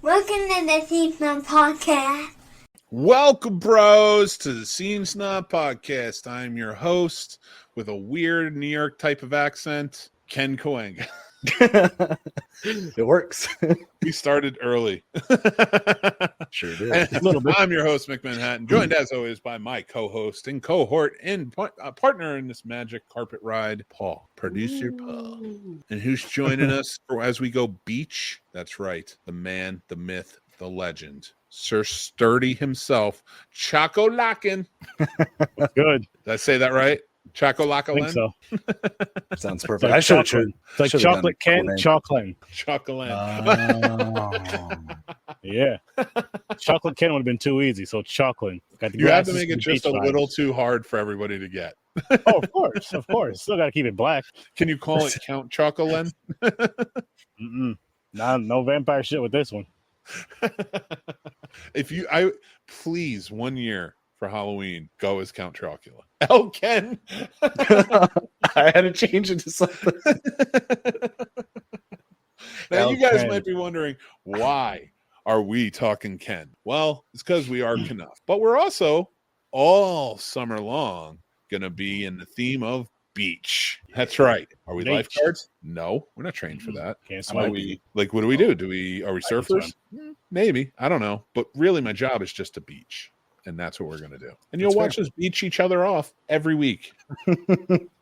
Welcome to the Scene Snobs podcast. Welcome, bros, to the Scene Snobs podcast. I'm your host with a weird New York type of accent, Ken Coenga. It works. We started early. Sure did. I'm your host, Mick Manhattan, joined as always by my co-host and cohort and partner in this magic carpet ride, Paul, producer Paul. And who's joining us as we go beach? That's right, the man, the myth, the legend, Sir Sturdy himself, Choco Lockin. Good. Did I say that right? Choco I think Lockin? so. Sounds perfect. Like I should have chocolate. It's like chocolate Ken, chocolate. Chocolate. Yeah. Chocolate Ken would have been too easy, so chocolate. You had to make it just a little too hard for everybody to get. Oh, of course. Still got to keep it black. Can you call it Count Chocolate? No vampire shit with this one. Please, 1 year for Halloween, go as Count Chocula. Oh, Ken. I had to change it to something. Now, you guys might be wondering, why are we talking Ken? Well, it's because we are Knuff. But we're also, all summer long, going to be in the theme of beach. That's right. Are we lifeguards? No, we're not trained for that. Can't Are swim. we, what do we do? Are we surfers? Maybe. I don't know. But really, my job is just to beach. And that's what we're going to do. And you'll watch us beach each other off every week. I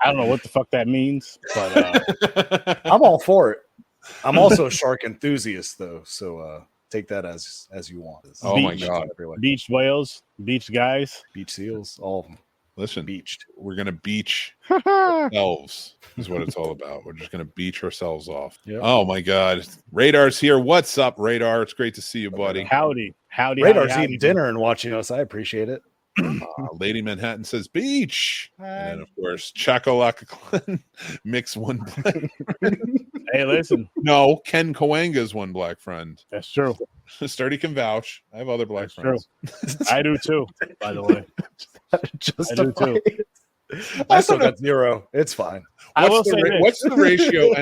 don't know what the fuck that means, but I'm all for it. I'm also a shark enthusiast, though. So take that as you want. Oh, my God. beach whales, beach guys. Beach seals, all of them. Listen, Beached. we're going to beach ourselves is what it's all about. We're just going to beach ourselves off. Yep. Oh, my God. Radar's here. What's up, Radar? It's great to see you, buddy. Howdy. Radar's eating dinner and watching us. I appreciate it. Lady Manhattan says beach. And then, of course, Chakalaka mix one black. Hey, listen. No, Ken Coenga's one black friend. That's true. Sturdy can vouch. I have other black That's friends. True. I do too, by the way. Just I do too. I still got 0. It's fine. What's the ratio?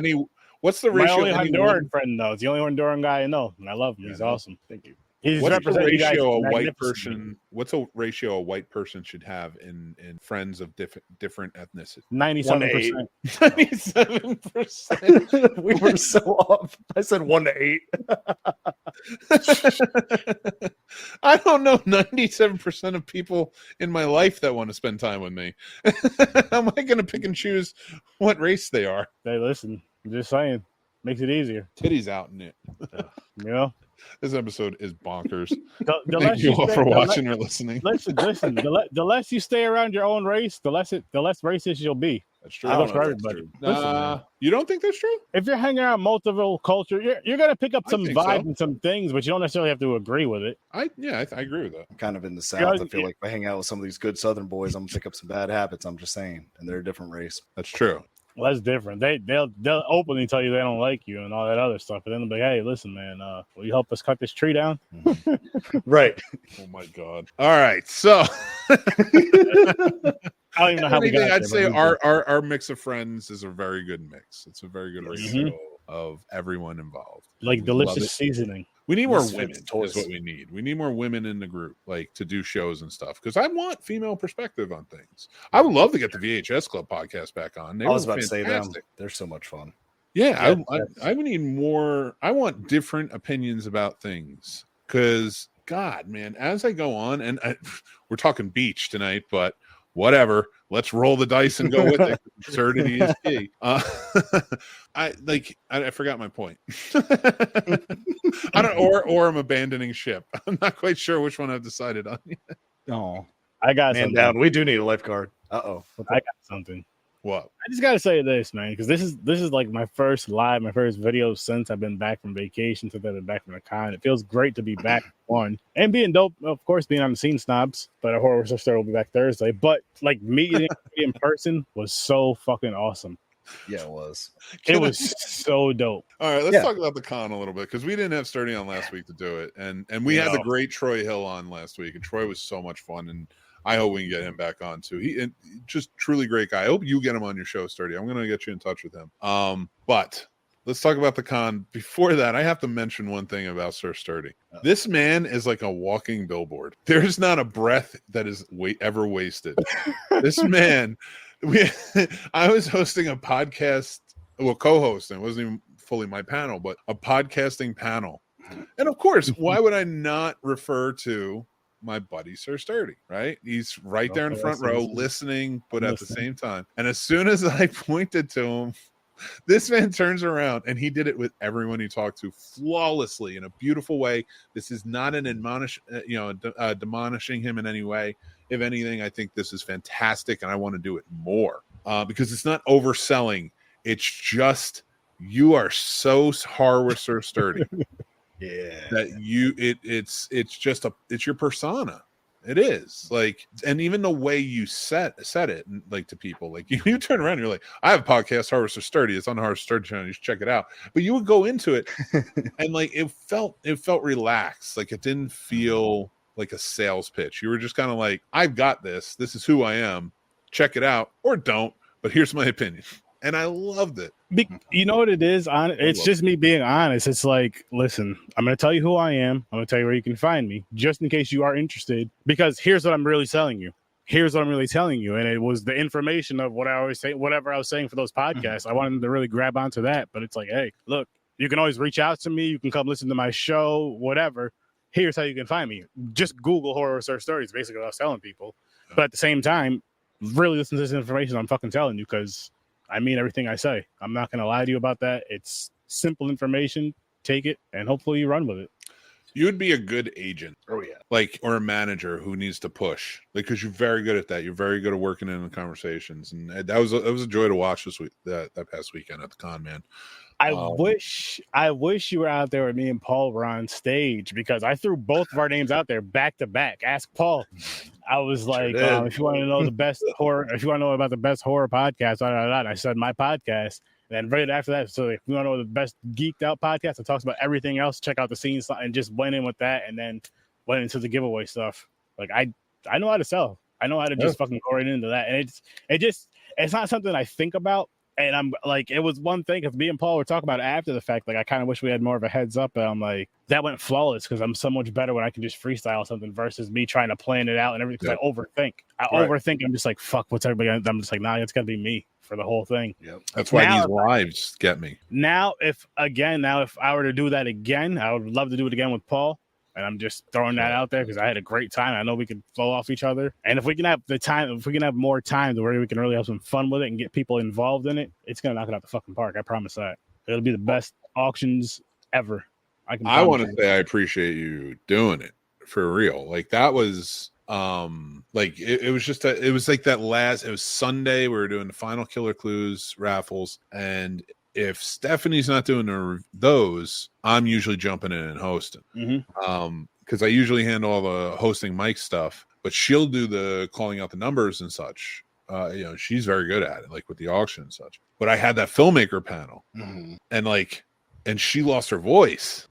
What's the My ratio? only Honduran friend, though. It's the only Honduran guy I know, and I love him. He's awesome. Thank you. He's What's the representing you guys ratio a white magnificently. person? What's a ratio a white person should have in friends of different ethnicity? 97%. 97%. We were so off. I said 1 to 8. I don't know 97% of people in my life that want to spend time with me. How am I going to pick and choose what race they are? Hey, listen. I'm just saying. Makes it easier. Titties out in it. You know? This episode is bonkers. The Thank you all for watching or listening. Listen. The less you stay around your own race, the less racist you'll be. That's true. I don't That's know for if that's everybody. true. Listen, You don't think that's true? if you're hanging around multiple culture, you're gonna pick up I some think vibe so. and some things, but you don't necessarily have to agree with it. I agree with that. I'm kind of in the South. Yeah, I feel like if I hang out with some of these good Southern boys, I'm going to pick up some bad habits. I'm just saying. And they're a different race. That's true. Well, that's different. They'll openly tell you they don't like you and all that other stuff, but then they'll be, hey, listen, man, will you help us cut this tree down? Right. Oh my God. All right. So I don't even know how we got I'd there, say but our mix of friends is a very good mix. It's a very good ratio of everyone involved. like We delicious love it. seasoning. We need more Misfits women is toys. what we need. We need more women in the group, like to do shows and stuff. Because I want female perspective on things. I would love to get the VHS Club podcast back on. They I was were about to say them. fantastic. They're so much fun. Yeah, I would need more. I want different opinions about things. Because, God, man, as I go on, and we're talking beach tonight, but whatever. Let's roll the dice and go with it. Absurdity is key. I forgot my point. I don't, or I'm abandoning ship. I'm not quite sure which one I've decided on. Oh, I got man something. down. We do need a lifeguard. Uh-oh. I got something. What? I just gotta say this, man, because this is like my first video since I've been back from vacation, since I've been back from the con. It feels great to be back on and being dope, of course, being on the Scene Snobs. But our horror sister will be back Thursday. But like meeting in person was so fucking awesome. Yeah, it was. It was so dope. All right, let's talk about the con a little bit because we didn't have Sturdy on last week to do it, and we had the great Troy Hill on last week, and Troy was so much fun, and I hope we can get him back on too. He just truly great guy. I hope you get him on your show, Sturdy. I'm going to get you in touch with him. But let's talk about the con. Before that, I have to mention one thing about Sir Sturdy. This man is like a walking billboard. There's not a breath that is ever wasted. This man, I was hosting a podcast, well, co-hosting. It wasn't even fully my panel, but a podcasting panel. And of course, why would I not refer to my buddy Sir Sturdy, right? He's right there in front row listening, but at the same time. And as soon as I pointed to him, this man turns around, and he did it with everyone he talked to flawlessly in a beautiful way. This is not an demolishing him in any way. If anything, I think this is fantastic, and I want to do it more because it's not overselling. It's just you are so hard with Sir Sturdy. Yeah, That it's your persona. It is like, and even the way you said it, like to people, like you turn around and you're like, I have a podcast, Harvester Sturdy. It's on the Harvester Sturdy channel. You should check it out. But you would go into it and like it felt relaxed. Like it didn't feel like a sales pitch. You were just kind of like, I've got this. This is who I am. Check it out or don't. But here's my opinion. And I loved it. You know what it is? It's just me being honest. It's like, listen, I'm going to tell you who I am. I'm going to tell you where you can find me, just in case you are interested. Because here's what I'm really telling you. Here's what I'm really telling you. And it was the information of what I always say, whatever I was saying for those podcasts. I wanted them to really grab onto that. But it's like, hey, look, you can always reach out to me. You can come listen to my show, whatever. Here's how you can find me. Just Google Horror Search Stories, basically what I was telling people. But at the same time, really listen to this information I'm fucking telling you, because I mean everything I say. I'm not going to lie to you about that. It's simple information. Take it, and hopefully you run with it. You would be a good agent. Oh, yeah. Like, or a manager who needs to push. Like, because you're very good at that. You're very good at working in the conversations. And it was a joy to watch this week, that past weekend at the con, man. I wish you were out there with me and Paul were on stage, because I threw both of our names out there back to back. Ask Paul. I was like, if you want to know the best horror, if you want to know about the best horror podcast, I said my podcast. And then right after that, so if you want to know the best geeked out podcast that talks about everything else, check out the Scene Snobs, and just went in with that, and then went into the giveaway stuff. Like I know how to sell. I know how to just fucking go right into that. And it's not something I think about. And I'm like, it was one thing, because me and Paul were talking about it after the fact. Like, I kind of wish we had more of a heads up. And I'm like, that went flawless, because I'm so much better when I can just freestyle something versus me trying to plan it out and everything. Because I overthink. Overthink. I'm just like, fuck, what's everybody gonna do? I'm just like, nah, it's got to be me for the whole thing. Yep. That's why these lives get me. Now, if I were to do that again, I would love to do it again with Paul. And I'm just throwing that out there because I had a great time. I know we can flow off each other. And if we can have more time to where we can really have some fun with it and get people involved in it, it's going to knock it out the fucking park. I promise that. It'll be the best auctions ever. I want to say I appreciate you doing it for real. Like, that was like it was just it was like that last, it was Sunday. We were doing the final Killer Clues raffles, and if Stephanie's not doing those, I'm usually jumping in and hosting. Because I usually handle all the hosting mic stuff, but she'll do the calling out the numbers and such. She's very good at it, like with the auction and such. But I had that filmmaker panel, and she lost her voice.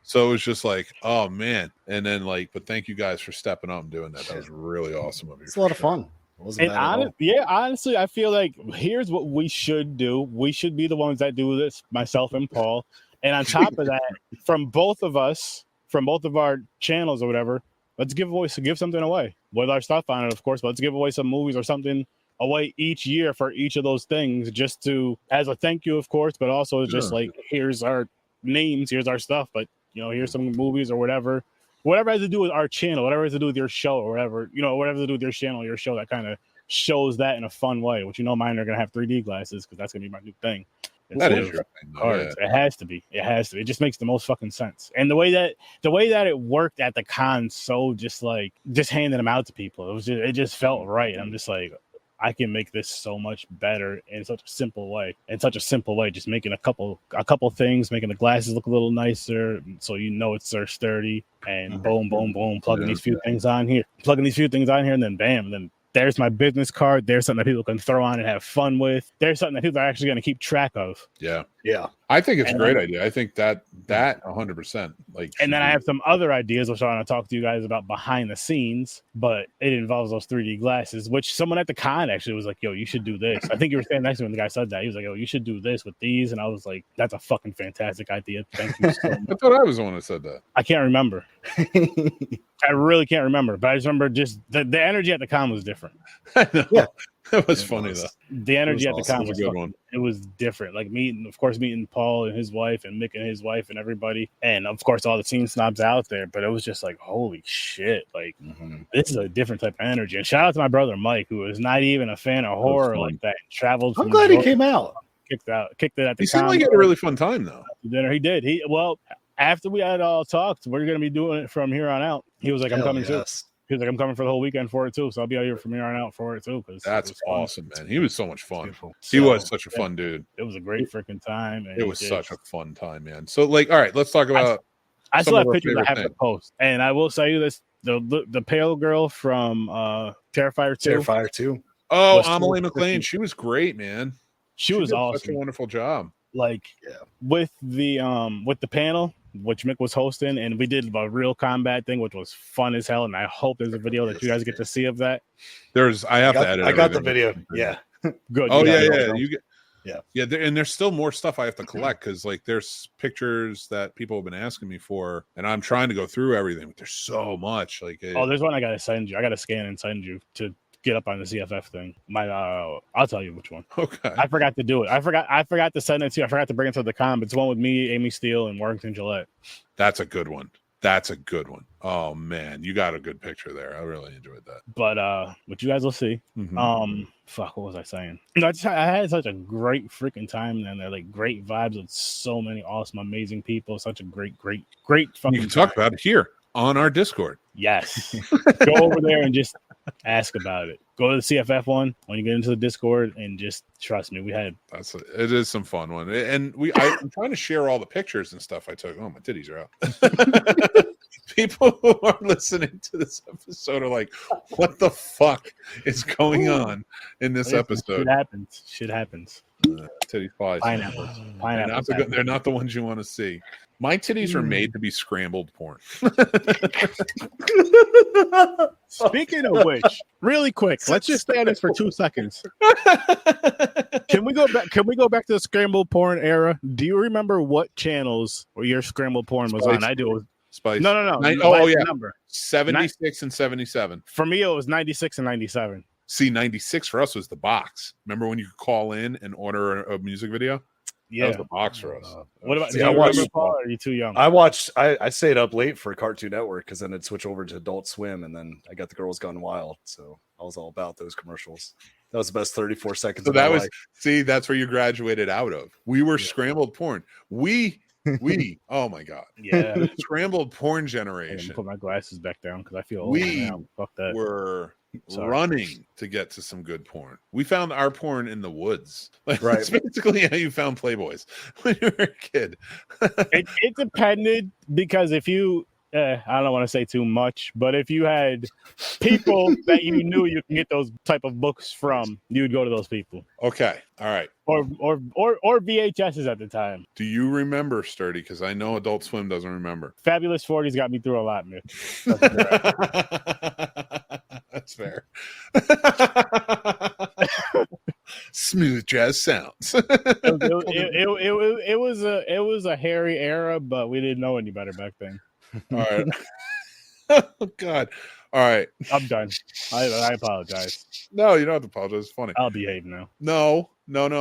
So it was just like, oh man. And then but thank you guys for stepping up and doing that. That was really awesome of you. It's a lot of fun. Honestly, I feel like here's what we should do. We should be the ones that do this, myself and Paul. And on top of that, from both of us, from both of our channels or whatever, let's give something away with our stuff on it, of course. But let's give away some movies or something away each year for each of those things, just to, as a thank you, of course, but also just like, here's our names, here's our stuff, but here's some movies or whatever has to do with our channel, whatever has to do with your show or whatever, whatever to do with your channel, your show, that kind of shows that in a fun way, which mine are going to have 3D glasses, because that's going to be my new thing. That is your thing, though, yeah. It has to be. It just makes the most fucking sense. And the way that it worked at the con, so just handing them out to people, it just felt right. I'm just like, I can make this so much better in such a simple way. Just making a couple things, making the glasses look a little nicer, so it's Sir Sturdy, and boom, boom, boom, plugging these few things on here, and then bam, then there's my business card. There's something that people can throw on and have fun with. There's something that people are actually going to keep track of. Yeah. Yeah. I think it's a And great then- idea. I think that 100%. Like, And then I have some other ideas which I want to talk to you guys about behind the scenes, but it involves those 3D glasses, which someone at the con actually was like, yo, you should do this. I think you were standing next to me when the guy said that. He was like, yo, you should do this with these. And I was like, that's a fucking fantastic idea. Thank you so much. I thought I was the one that said that. I can't remember. I really can't remember, but I just remember just the energy at the con was different. I know. Yeah. That was It funny was. though. The energy at the awesome. con It was was a good fucking- one. It was different. Like meeting Paul and his wife and Mick and his wife and everybody. And of course, all the Scene Snobs out there. But it was just like, holy shit. Like, this is a different type of energy. And shout out to my brother Mike, who is not even a fan of horror fun. like that. Traveled I'm from glad he Georgia, came out. kicked it at the He seemed con. like he had a really fun time though. Dinner. He did. Well, after we had all talked, we're going to be doing it from here on out. He was like, I'm Hell coming too. yes. He was like, I'm coming for the whole weekend for it too. So I'll be out here from here on out for it too. Because That's awesome, man. He was so much fun. Beautiful. He was such a fun dude. It was a great freaking time. And It was such a fun time, man. So, like, all right, let's talk about. I some still of have our pictures I favorite have to things. post, and I will say you this: the pale girl from Terrifier 2, Terrifier 2. Oh, was Amelie so McLean. freaking- She was great, man. she was did awesome. Such a wonderful job. Like Yeah. with the panel, which Mick was hosting, and we did a real combat thing, which was fun as hell. And I hope there's a video that you guys get to see of that. I have to edit. I got the everything. video. Yeah. Good. Oh you yeah, got it. yeah. You get. Yeah. And there's still more stuff I have to collect because like there's pictures that people have been asking me for, and I'm trying to go through everything. But there's so much. Like, Oh, there's one I gotta send you. I gotta scan and send you to get up on the CFF thing. I'll tell you which one. okay. I forgot to do it. I forgot to send it to you. I forgot to bring it to the con. But it's one with me, Amy Steele, and Warrington Gillette. That's a good one. That's a good one. Oh man, you got a good picture there. I really enjoyed that. But which you guys will see. Mhm. Fuck, what was I saying? No, I had such a great freaking time down there. Like great vibes with so many awesome, amazing people. Such a great fucking. You can talk time. about it here on our Discord. Yes. Go over there and just ask about it. Go to the CFF one when you get into the Discord and just trust me. We had It is some fun one, and I'm trying to share all the pictures and stuff I took. Oh, my titties are out. People who are listening to this episode are like, "What the fuck is going on in this episode?" Shit happens. Titty flies. Pineapples. They're not the ones you want to see. My titties are made to be scrambled porn. Speaking of which, really quick, let's just stay on this for 2 seconds. Can we go back? Can we go back to the scrambled porn era? Do you remember what channels where your scrambled porn was on? Spice. I do. Spice. No. Oh Last yeah, number. 76 and 77. For me, it was 96 and 97. See, 96 for us was the box. Remember when you could call in and order a music video? That Yeah. was the box for us. What about? See, do I you watched- remember, Paul, or are you too young? I stayed up late for Cartoon Network because then it'd switch over to Adult Swim, and then I got the Girls Gone Wild. So I was all about those commercials. That was the best 34 seconds So of my that was life. that's where you graduated out of. We were scrambled porn. We oh my god. Yeah. Scrambled porn I'm gonna generation. put my glasses back down because I feel old We now. Fuck that. Were Sorry. running to get to some good porn. We found our porn in the woods. Like, Right. That's basically how you found Playboys when you were a kid. It depended because if you, I don't want to say too much, but if you had people that you knew you can get those type of books from, you would go to those people, Okay. All right. or VHSs at the time. Do you remember Sturdy? Because I know Adult Swim doesn't remember. Fabulous 40s got me through a lot, man. That's fair. Smooth jazz sounds. It was a hairy era, but we didn't know any better back then. All right. Oh God. All right. I'm done. I apologize. No, you don't have to apologize. It's funny. I'll behave now. No. What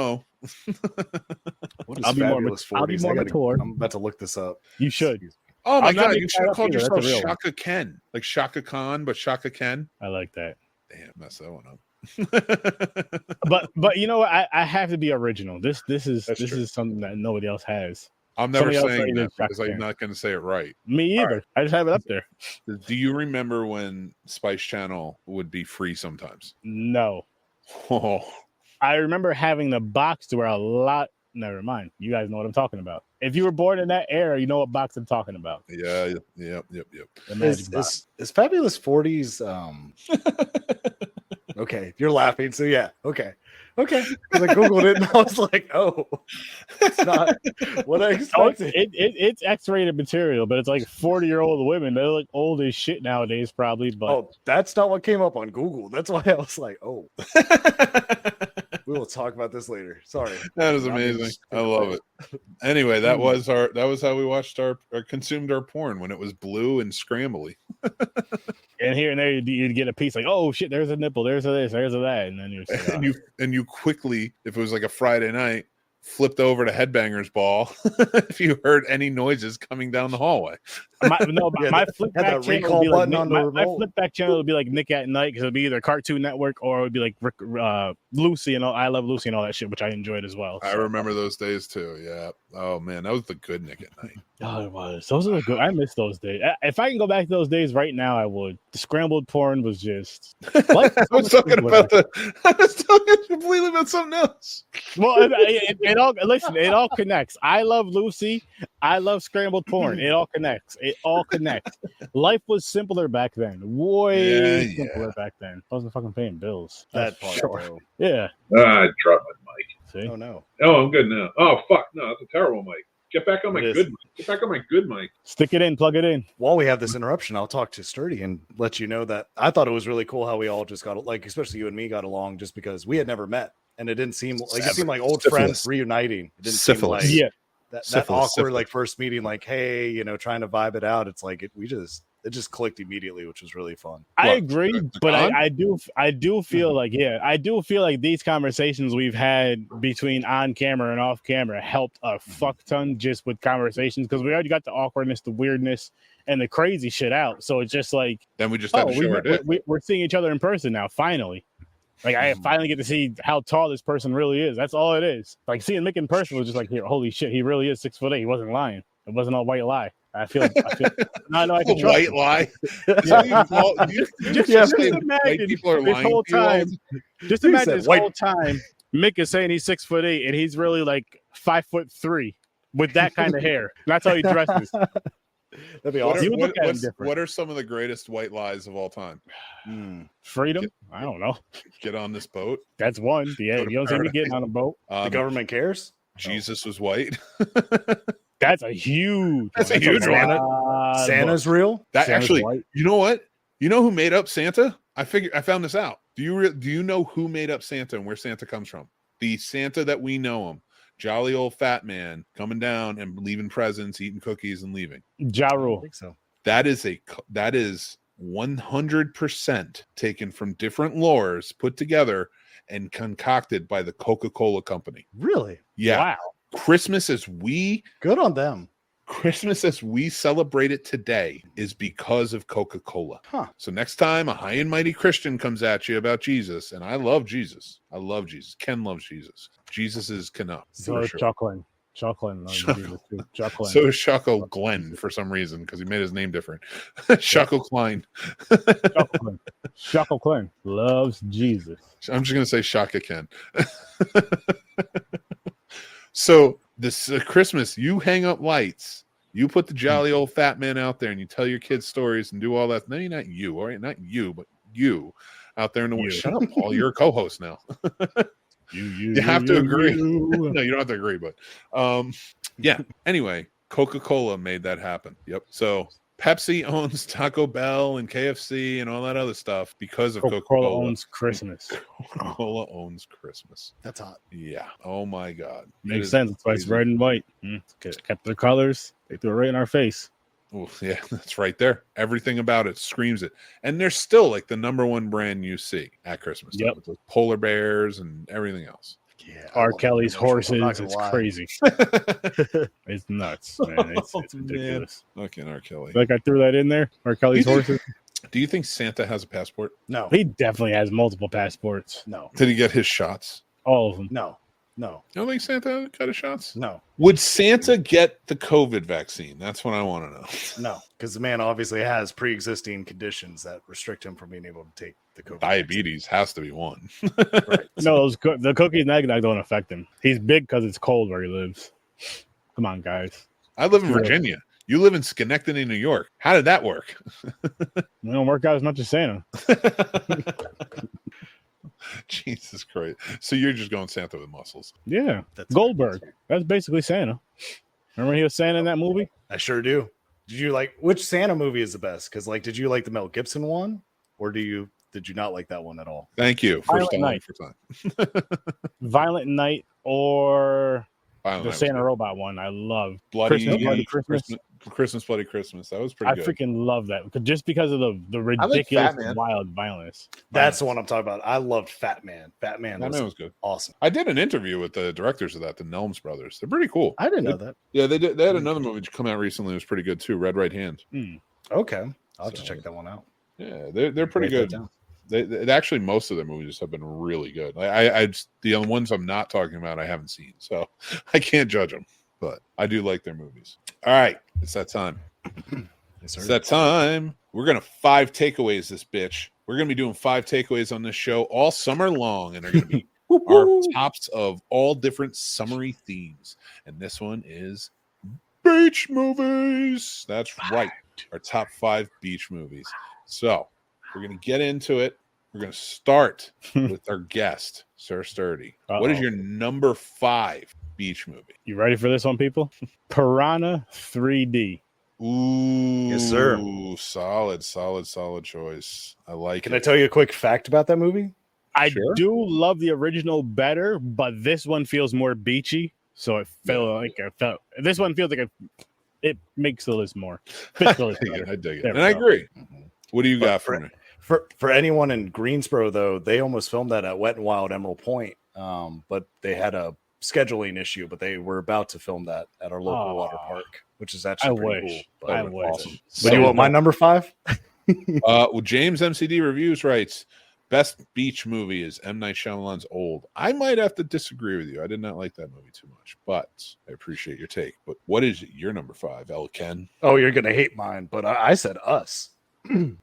is I'll be more Fabulous I'll be 40s? more mature. I'm about to look this up. You should. Oh my I'm not God. making You should that have up called either. That's yourself a real one. Shaka Ken. Like Shaka Khan, but Shaka Ken. I like that. Damn, messed that one up. But you know what? I have to be original. This is That's true. something that nobody else has. I'm never Somebody else saying already that did Shaka because I'm Khan. not going to say it right. Me either. right. I just have it up there. Do you remember when Spice Channel would be free sometimes? No. Oh, I remember having the box to where a lot. Never mind. You guys know what I'm talking about. If you were born in that era, you know what box I'm talking about. yeah. Yep. The magic box. Is Fabulous 40s okay, you're laughing, so yeah, okay. Okay. Because I Googled it and I was like, oh, it's not what I expected. It's X-rated material, but it's like 40-year-old women. They're like old as shit nowadays, probably. But Oh, that's not what came up on Google. That's why I was like, oh, we will talk about this later. Sorry. That is amazing. I love it. Anyway, that was how we watched or consumed our porn, when it was blue and scrambly. And here and there, you'd get a piece like, oh shit, there's a nipple, there's a this, there's a that, and then you're like, and you quickly, if it was like a Friday night, flipped over to Headbangers Ball if you heard any noises coming down the hallway. My flip back channel would be like my flip back channel would be like Nick at Night, because it would be either Cartoon Network or it would be like Lucy and all. I Love Lucy and all that shit, which I enjoyed as well. So. I remember those days too. Yeah. Oh man, that was the good Nick at Night. Oh, it was. Those are the good. I miss those days. If I can go back to those days right now, I would. The scrambled porn was just. I was talking completely about something else. Well, it all listen. It all connects. I Love Lucy. I love scrambled porn. It all connects. It all connects. Life was simpler back then. Way simpler back then. I wasn't fucking paying bills. That part. Sure. Yeah. I dropped my mic. See? Oh no. Oh, I'm good now. Oh fuck, no, that's a terrible mic. Get back on my good mic. Get back on my good mic. Stick it in, plug it in. While we have this interruption, I'll talk to Sturdy and let you know that I thought it was really cool how we all just got, like, especially you and me got along, just because we had never met, and it didn't seem like it seemed like old friends reuniting. It didn't seem like that awkward like first meeting, like, hey, you know, trying to vibe it out. It's like it just clicked immediately, which was really fun. I agree, but I do feel like these conversations we've had between on camera and off camera helped a fuck ton just with conversations, because we already got the awkwardness, the weirdness, and the crazy shit out. So it's just like, then we just had to show it. We're seeing each other in person now. Finally, like I finally get to see how tall this person really is. That's all it is. Like seeing Mick in person was just like, holy shit, he really is 6'8". He wasn't lying. It wasn't all white lie. I feel no, I can trust white lie. Just imagine people are this whole time. Just imagine this whole time. Mick is saying he's 6'8" and he's really like 5'3" with that kind of hair. That's how he dresses. That'd be awesome. What are some of the greatest white lies of all time? Freedom? I don't know. Get on this boat. That's one. Yeah, you don't see me getting on a boat. The government cares. Jesus was white. That's a huge one. Santa's real. That Santa's actually, white. You know what? You know who made up Santa? I found this out. Do you know who made up Santa and where Santa comes from? The Santa that we know him. Jolly old fat man coming down and leaving presents, eating cookies and leaving. Ja Rule. I think so. That is 100% taken from different lores, put together and concocted by the Coca-Cola company. Really? Yeah. Wow. Christmas good on them. Christmas as we celebrate it today is because of Coca-Cola. Huh. So next time a high and mighty Christian comes at you about Jesus, and I love Jesus. Ken loves Jesus. Jesus is Canuck. So is Chocolate. So is Shaco Glenn for some reason, because he made his name different. Shaco Klein. Shaco Klein loves Jesus. I'm just going to say Shaka Ken. So this Christmas, you hang up lights, you put the jolly old fat man out there, and you tell your kids stories and do all that. No, you're not you, all right? Not you, but you out there in the world. Shut up, Paul. You're a co-host now. You have to agree. No, you don't have to agree, but yeah. Anyway, Coca-Cola made that happen. Yep. So Pepsi owns Taco Bell and KFC and all that other stuff because of Coca-Cola. Owns Christmas. Coca-Cola owns Christmas. That's hot. Yeah. Oh my God. Makes sense. That's why it's red and white. Kept their colors. They threw it right in our face. Oh, yeah, that's right there. Everything about it screams it. And they're still like the number one brand you see at Christmas. Yep. With the polar bears and everything else. Yeah. R. Kelly's horses. It's crazy. It's nuts, man. It's ridiculous. Okay, R. Kelly. Like I threw that in there. R. Kelly's horses. Do you think Santa has a passport? No. He definitely has multiple passports. No. Did he get his shots? All of them. No. You don't think Santa got his shots? No. Would Santa get the COVID vaccine? That's what I want to know. No, because the man obviously has pre-existing conditions that restrict him from being able to take the COVID. Diabetes has to be one. Right. No, the cookies and eggnog don't affect him. He's big because it's cold where he lives. Come on, guys. I live in Virginia. You live in Schenectady, New York. How did that work? It don't work out as much as Santa. Jesus Christ. So you're just going Santa with muscles. Yeah. That's Goldberg. fair. That's basically Santa. Remember he was Santa in that movie? I sure do. Did you like which Santa movie is the best? Because like, did you like the Mel Gibson one, or did you not like that one at all? Thank you for Violent stalling Night. for time. Violent Night or Violent the Night was Santa good. Robot one. I love Bloody Bloody Christmas. Christmas, Bloody Christmas. That was pretty I good. freaking love that just because of the like ridiculous Fat Man. wild violence. That's the one I'm talking about. I loved Fat Man. Fat Man That man was good. awesome. I did an interview with the directors of that, the Nelms brothers. They're pretty cool. I didn't know that. Yeah, they did. They had another movie come out recently. It was pretty good too. Red Right Hand. Okay, I'll have to So- check that one out. Yeah, they're pretty Write that good. down. They actually most of their movies have been really good. I the other ones I'm not talking about I haven't seen, so I can't judge them. But I do like their movies. All right, it's that time. Yes, It's sir. that time. We're gonna 5 takeaways this bitch. We're gonna be doing 5 takeaways on this show all summer long, and they're gonna be our tops of all different summery themes. And this one is beach movies. That's right. Our top 5 beach movies. So we're gonna get into it. We're gonna start with our guest, Sir Sturdy. What is Uh-oh. your number 5 beach movie? You ready for this one, people? Piranha 3D. Ooh, Yes, sir. Solid choice. I like Can it. I tell you a quick fact about that movie? I Sure. do love the original better, but this one feels more beachy. So it this one feels like it makes the list more. Fits the list better. I dig it. There And we I go. agree. What do you But got for me? For anyone in Greensboro, though, they almost filmed that at Wet and Wild Emerald Point, but they had a scheduling issue. But they were about to film that at our local water park, which is I actually pretty wish. cool. I But, wish. Awesome. but do you want my number 5? Well, James MCD Reviews writes, best beach movie is M. Night Shyamalan's Old. I might have to disagree with you. I did not like that movie too much, but I appreciate your take. But what is your number 5, El Ken? Oh, you're gonna hate mine, but I said Us.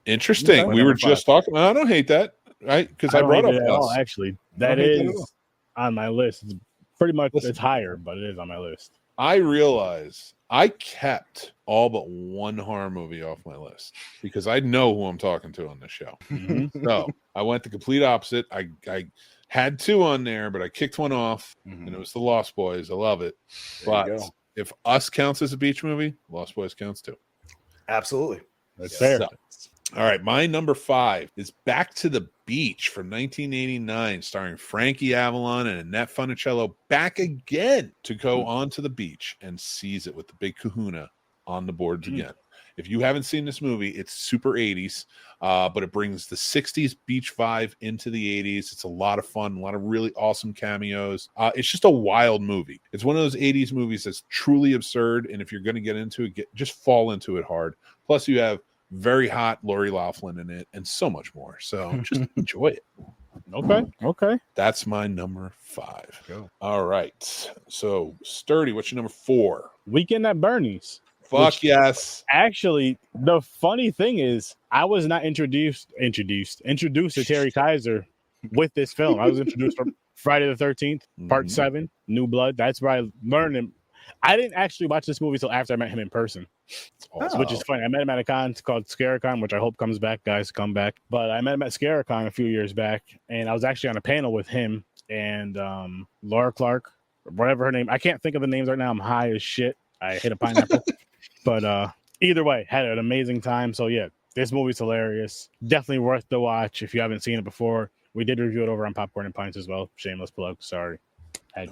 Interesting. Okay. We were Number just talking. I don't hate that, right? Because I don't brought hate up it at all, Us. actually. I That don't hate that at all. is on my list. It's pretty much Listen. it's higher, but it is on my list. I realize I kept all but one horror movie off my list because I know who I'm talking to on this show. Mhm. So I went the complete opposite. I had 2 on there, but I kicked one off, and it was The Lost Boys. I love it. There you But go. if Us counts as a beach movie, Lost Boys counts too. Absolutely. That's Yes. fair. So, all right, my number 5 is Back to the Beach from 1989, starring Frankie Avalon and Annette Funicello back again to go onto the beach and seize it with the big kahuna on the boards again. If you haven't seen this movie, it's super 80s, but it brings the 60s beach vibe into the 80s. It's a lot of fun, a lot of really awesome cameos. It's just a wild movie. It's one of those 80s movies that's truly absurd, and if you're going to get into it, just fall into it hard. Plus, you have very hot Lori Loughlin in it and so much more. So just enjoy it. Okay. That's my number 5. Go. All right. So, Sturdy, what's your number 4? Weekend at Bernie's. Fuck yes. Actually, the funny thing is, I was not introduced to Terry Kaiser with this film. I was introduced from Friday the 13th, Part 7, New Blood. That's where I learned him. I didn't actually watch this movie until after I met him in person, which is funny. I met him at a con called Scarecon, which I hope comes back, guys, come back. But I met him at Scarecon a few years back, and I was actually on a panel with him and Laura Clark, or whatever her name. I can't think of the names right now. I'm high as shit. I hit a pineapple. But either way, had an amazing time. So yeah, this movie's hilarious. Definitely worth the watch if you haven't seen it before. We did review it over on Popcorn and Pints as well. Shameless plug. Sorry.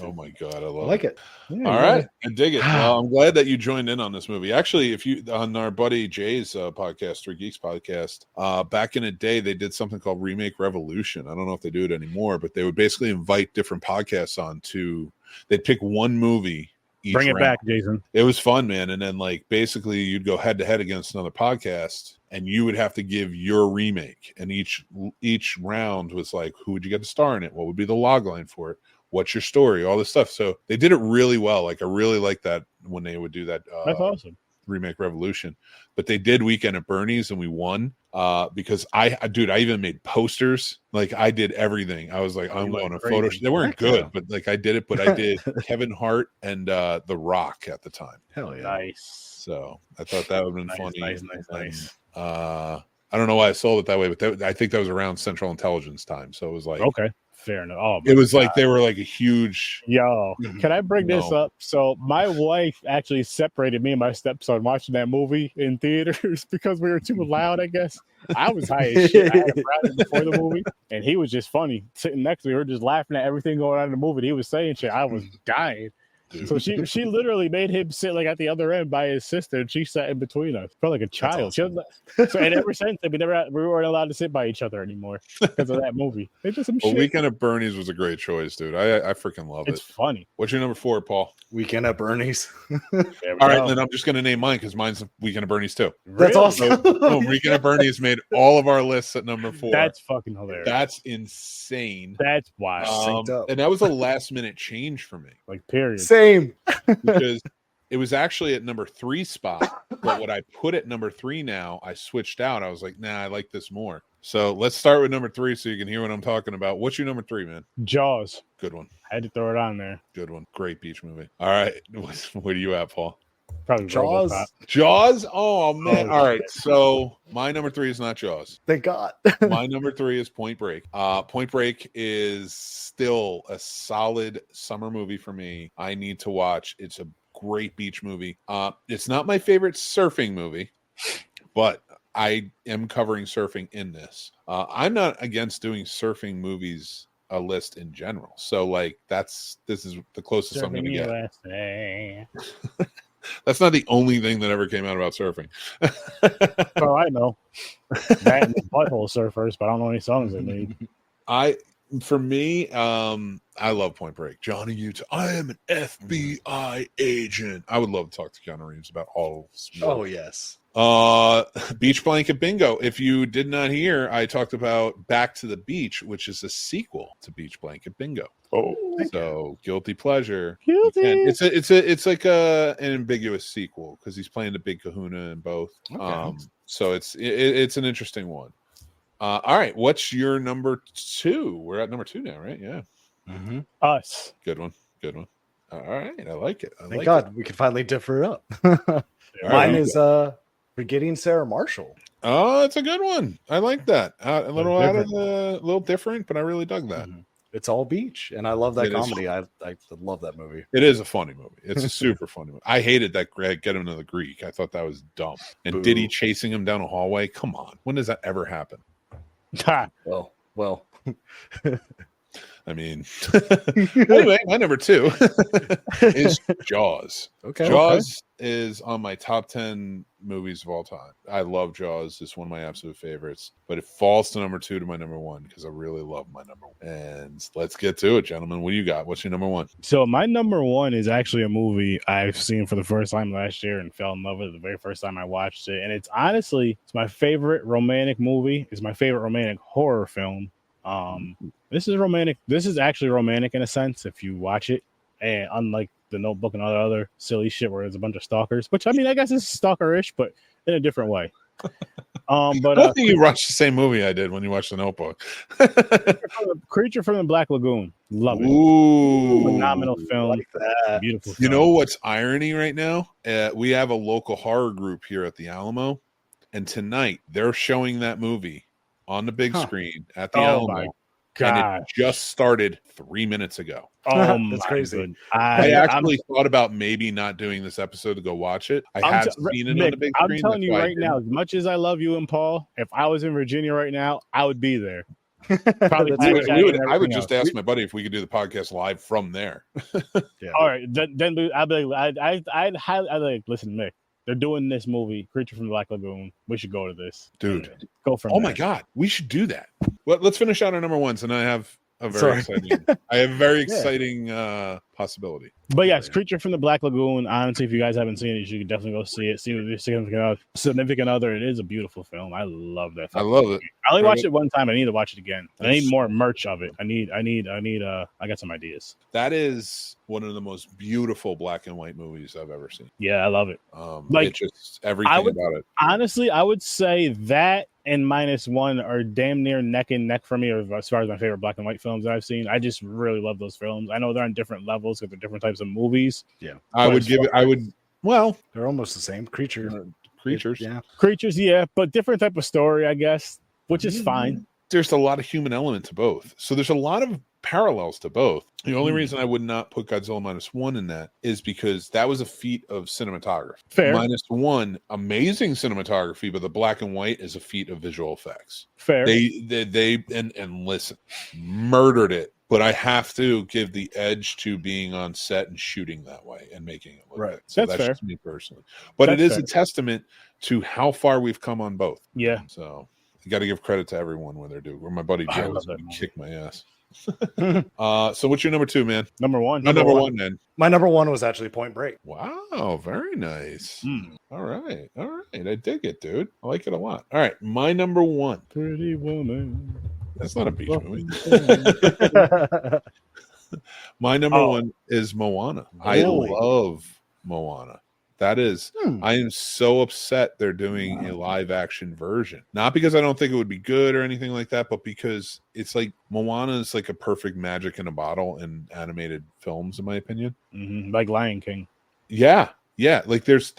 Oh my God, I I love like it. Yeah, All right, I dig it. Well, I'm glad that you joined in on this movie. Actually, if you on our buddy Jay's podcast, 3 Geeks podcast, back in the day, they did something called Remake Revolution. I don't know if they do it anymore, but they would basically invite different podcasts on to. They'd pick one movie. Bring it round. back, Jason. It was fun, man. And then like basically you'd go head to head against another podcast and you would have to give your remake. And each round was like, who would you get to star in it? What would be the log line for it? What's your story? All this stuff. So they did it really well. Like I really like that when they would do that. That's awesome. Remake Revolution, but they did Weekend at Bernie's and we won because I even made posters. Like I did everything. I was like, I'm going to photo. They weren't good, but like I did it. But I did Kevin Hart and The Rock at the time. Hell yeah. Nice. So I thought that would have been Nice, funny. nice. And, I don't know why I sold it that way, but I think that was around Central Intelligence time. So it was like, Okay, fair enough. Oh, it was like they were like a huge. Yo, can I bring this up? So my wife actually separated me and my stepson watching that movie in theaters because we were too loud, I guess. I was high as shit. I had a brownie before the movie, and he was just funny. Sitting next to me, we were just laughing at everything going on in the movie. He was saying shit. I was dying. So she literally made him sit like at the other end by his sister, and she sat in between us, felt like a child. Awesome. And ever since then, we weren't allowed to sit by each other anymore because of that movie. They did some shit. Weekend at Bernie's was a great choice, dude. I freaking love it. It's funny. What's your number 4, Paul? Weekend at Bernie's. All right, then I'm just gonna name mine because mine's Weekend at Bernie's too. That's awesome. Weekend at Bernie's made all of our lists at number 4. That's fucking hilarious. That's insane. That's wild. And that was a last minute change for me. Like period. Same. Because it was actually at number 3 spot, but what I put at number 3 now, I switched out. I was like, nah, I like this more. So let's start with number 3 so you can hear what I'm talking about. What's your number 3, man? Jaws. Good one. I had to throw it on there. Good one. Great beach movie. All right. Where do you at, Paul? Probably Jaws. Jaws? Oh, man. All right. So my number 3 is not Jaws. Thank God. My number 3 is Point Break. Point Break is still a solid summer movie for me. I need to watch. It's a great beach movie. It's not my favorite surfing movie, but I am covering surfing in this. I'm not against doing surfing movies a list in general. So like this is the closest I'm going to get. That's not the only thing that ever came out about surfing. Oh, I know. That and the Butthole Surfers, but I don't know any songs they made. For me, I love Point Break. Johnny Utah. I am an FBI agent. I would love to talk to Keanu Reeves about all. Oh yes. Beach Blanket Bingo. If you did not hear, I talked about Back to the Beach, which is a sequel to Beach Blanket Bingo. Oh, so guilty pleasure. Guilty. It's like an ambiguous sequel because he's playing the big kahuna in both. Okay. So it's an interesting one. All right, what's your number 2? We're at number 2 now, right? Yeah. Mm-hmm. Us. Good one. All right, I like it. Thank God we can finally differ up. Mine is Forgetting Sarah Marshall. Oh, it's a good one. I like that. A little different, but I really dug that. Mm-hmm. It's all beach, and I love that comedy. I love that movie. It is a funny movie. It's a super funny movie. I hated that Greg get him to the Greek. I thought that was dumb. And Diddy chasing him down a hallway. Come on, when does that ever happen? Well. I mean, anyway, my number 2 is Jaws. Okay. Jaws is on my top 10 movies of all time. I love Jaws. It's one of my absolute favorites, but it falls to number 2 to my number 1 because I really love my number 1. And let's get to it, gentlemen. What do you got? What's your number 1? So my number 1 is actually a movie I've seen for the first time last year and fell in love with it the very first time I watched it. And it's my favorite romantic movie. It's my favorite romantic horror film. This is romantic. This is actually romantic in a sense if you watch it, and unlike The Notebook and other silly shit where there's a bunch of stalkers, which I mean I guess it's stalkerish, but in a different way. But I don't think you watched the same movie I did when you watched The Notebook. Creature from the Black Lagoon, love it. Ooh, phenomenal film, like that. Beautiful. You know what's irony right now? We have a local horror group here at the Alamo, and tonight they're showing that movie on the big screen at the Alamo. And it just started 3 minutes ago. Oh, that's crazy. I actually thought about maybe not doing this episode to go watch it. I have seen it Mick, on the big screen. I'm telling you right now, as much as I love you and Paul, if I was in Virginia right now, I would be there. Probably I would just ask my buddy if we could do the podcast live from there. Yeah. All right, then I'd be like, I'd like, listen, Mick. They're doing this movie, Creature from the Black Lagoon. We should go to this, dude. Go from. Oh my God, we should do that. Well, let's finish out our number 1s, and I have a very exciting possibility. But yes, Creature from the Black Lagoon. Honestly, if you guys haven't seen it, you should definitely go see it. See with your significant other. It is a beautiful film. I love that film. I love it. I only watched it one time. I need to watch it again. I need more merch of it. I got some ideas. That is one of the most beautiful black and white movies I've ever seen. Yeah, I love it. It just everything about it. Honestly, I would say that and -1 are damn near neck and neck for me as far as my favorite black and white films that I've seen. I just really love those films. I know they're on different levels because they're different types of movies. Yeah, I would give it. Well, they're almost the same. Creature creatures. Creatures, yeah, but different type of story, I guess, which is fine. There's a lot of human element to both. So there's a lot of parallels to both. The only reason I would not put Godzilla -1 in that is because that was a feat of cinematography. Fair. -1, amazing cinematography, but the black and white is a feat of visual effects. Fair. They and listen, murdered it. But I have to give the edge to being on set and shooting that way and making it look good. So that's fair. just me personally. But That's it is fair. a testament to how far we've come on both. Yeah. So you got to give credit to everyone when they're doing. Or my buddy Joe is going to kick my ass. So what's your number 2, man? Number 1. My number one, man. My number 1 was actually Point Break. Wow, very nice. All right. I dig it, dude. I like it a lot. All right, my number 1. Pretty woman. That's not a beach movie. My number 1 is Moana. I love Moana. That is, I am so upset they're doing a live action version. Not because I don't think it would be good or anything like that, but because it's like Moana is like a perfect magic in a bottle in animated films, in my opinion. Like Lion King. Yeah. Like there's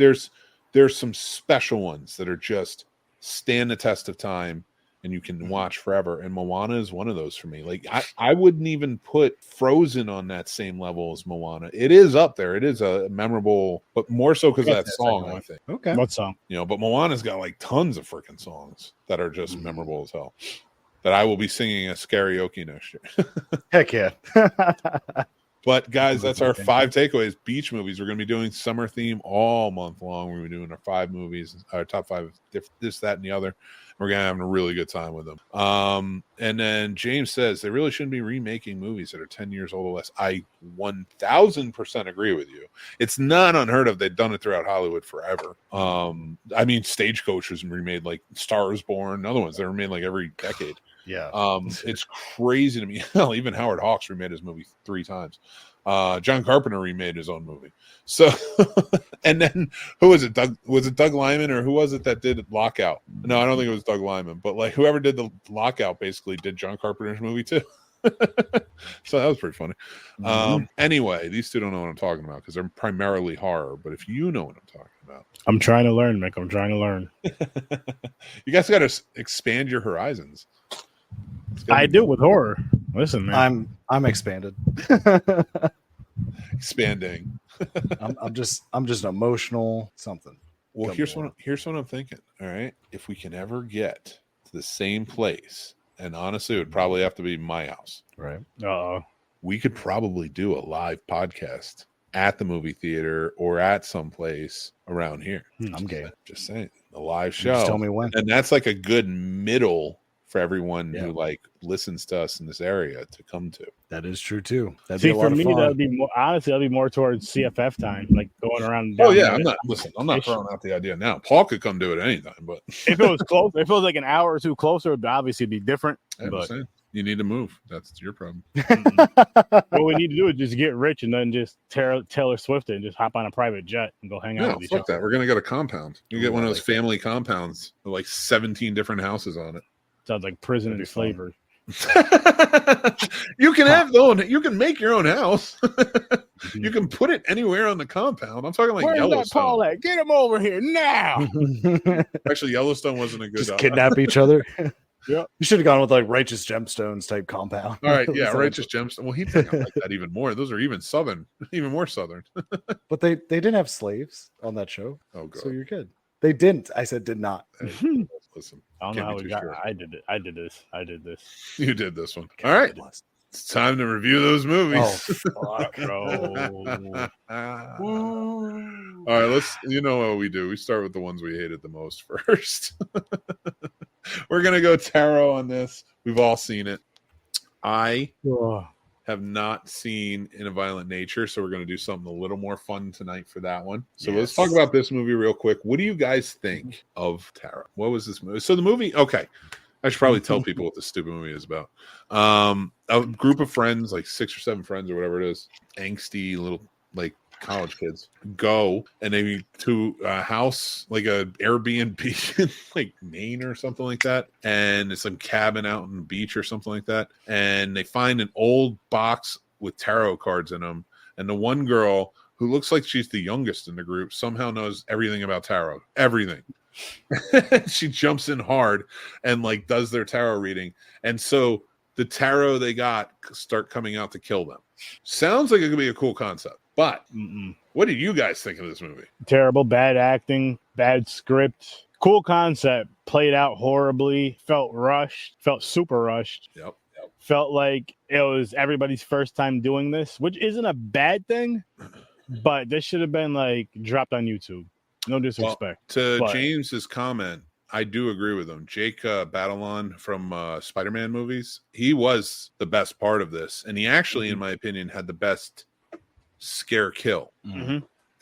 some special ones that are just stand the test of time and you can watch forever. And Moana is one of those for me. Like I wouldn't even put Frozen on that same level as Moana. It is up there. It is a memorable, but more so because of that song, I think. Okay. What song? But Moana's got like tons of freaking songs that are just memorable as hell. That I will be singing as karaoke next year. Heck yeah. But guys, that's our 5 takeaways. Beach movies. We're going to be doing summer theme all month long. We're going to be doing our 5 movies, our top 5, this, that, and the other. We're going to have a really good time with them. And then James says they really shouldn't be remaking movies that are 10 years old or less. I 1000% agree with you. It's not unheard of. They've done it throughout Hollywood forever. I mean, Stagecoach was remade, like Star is Born, other ones that were made like every decade. Yeah. It's crazy to me. Hell, even Howard Hawks remade his movie 3 times. John Carpenter remade his own movie. So, and then who was it? Was it Doug Liman or who was it that did Lockout? No, I don't think it was Doug Liman, but like whoever did the Lockout basically did John Carpenter's movie too. So that was pretty funny. Anyway, these two don't know what I'm talking about because they're primarily horror. But if you know what I'm talking about, I'm trying to learn, Mick. I'm trying to learn. You guys got to expand your horizons. I do with horror. Listen, man. I'm expanded. Expanding. I'm just emotional something. Well, here's what I'm thinking. All right, if we can ever get to the same place, and honestly, it would probably have to be my house. Right. We could probably do a live podcast at the movie theater or at some place around here. I'm game. Just saying, a live show. Just tell me when. And that's like a good middle for everyone who like listens to us in this area to come to. That is true too. That'd See, be a lot for me, of fun. that'd be more, honestly, that'd be more towards CFF time, like going around. Oh yeah, I'm not throwing out the idea now. Paul could come do it anytime, but if it was close, if it was like an hour or two closer, it'd obviously be different. But you need to move. That's your problem. What we need to do is just get rich and then just Taylor Swift it and just hop on a private jet and go hang out with each other. That. We're gonna get a compound. You get one of those family compounds with like 17 different houses on it. Sounds like prison and slavery. You can make your own house. You can put it anywhere on the compound. I'm talking like Where's Yellowstone. that Paul at? Get him over here now. Actually, Yellowstone wasn't a good just kidnap each other. Yeah, you should have gone with like Righteous Gemstones type compound. All right, yeah, Righteous Gemstones. Well, he'd think I like that even more. Those are even more southern. But they didn't have slaves on that show. Oh, God. So you're good. They didn't. I said did not. Hey, listen, I don't know how we got. I did it. I did this. You did this one. All right. It's time to review those movies. Oh, fuck, bro. All right, you know what we do. We start with the ones we hated the most first. We're going to go tarot on this. We've all seen it. I have not seen InAViolentNature, so we're going to do something a little more fun tonight for that one. So let's talk about this movie real quick. What do you guys think of tarot? What was this movie? So the movie, okay. I should probably tell people what this stupid movie is about. A group of friends, like 6 or 7 friends or whatever it is, angsty little like college kids, go and they to a house, like a Airbnb in like Maine or something like that, and it's some cabin out on the beach or something like that, and they find an old box with tarot cards in them, and the one girl who looks like she's the youngest in the group, somehow knows everything about tarot. Everything. She jumps in hard and like does their tarot reading. And so the tarot they got start coming out to kill them. Sounds like it could be a cool concept. But what do you guys think of this movie? Terrible, bad acting, bad script. Cool concept, played out horribly, felt rushed, felt super rushed. Yep. Felt like it was everybody's first time doing this, which isn't a bad thing, but this should have been like dropped on YouTube. No disrespect. Well, James's comment, I do agree with him. Jake Batalon from Spider-Man movies, he was the best part of this. And he actually, in my opinion, had the best scare kill.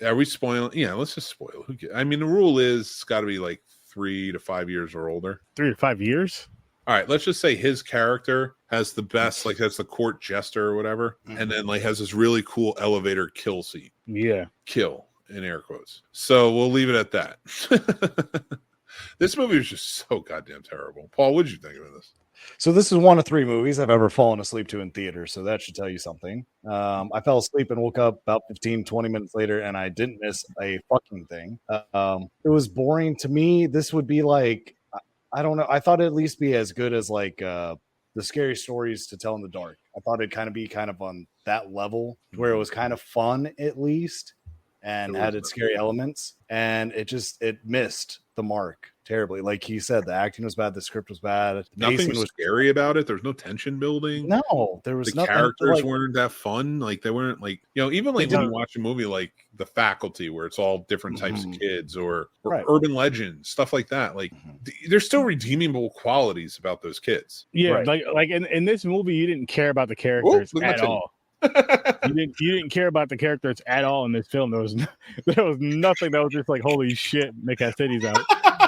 Are we spoiling? Yeah, let's just spoil. I mean, the rule is it's got to be like 3 to 5 years or older. 3 to 5 years? All right, let's just say his character has the best, like has the court jester or whatever, and then like has this really cool elevator kill scene. Yeah. Kill in air quotes. So we'll leave it at that. This movie was just so goddamn terrible. Paul, what did you think of this? So this is one of 3 movies I've ever fallen asleep to in theater, so that should tell you something. I fell asleep and woke up about 15, 20 minutes later, and I didn't miss a fucking thing. It was boring to me. This would be like, I don't know. I thought it'd at least be as good as like the scary stories to tell in the dark. I thought it'd kind of be kind of on that level where it was kind of fun at least and had its scary elements. And it missed the mark terribly. Like he said, the acting was bad, the script was bad. Nothing was scary about it. There's no tension building. No, there was the characters weren't that fun. Like they weren't like, even like when you watch a movie like The Faculty where it's all different types of kids or urban legends, stuff like that. Like there's still redeemable qualities about those kids. Yeah, like in this movie, you didn't care about the characters at all. You didn't care about the characters at all in this film. There was nothing that was just like, holy shit, Mick has titties out.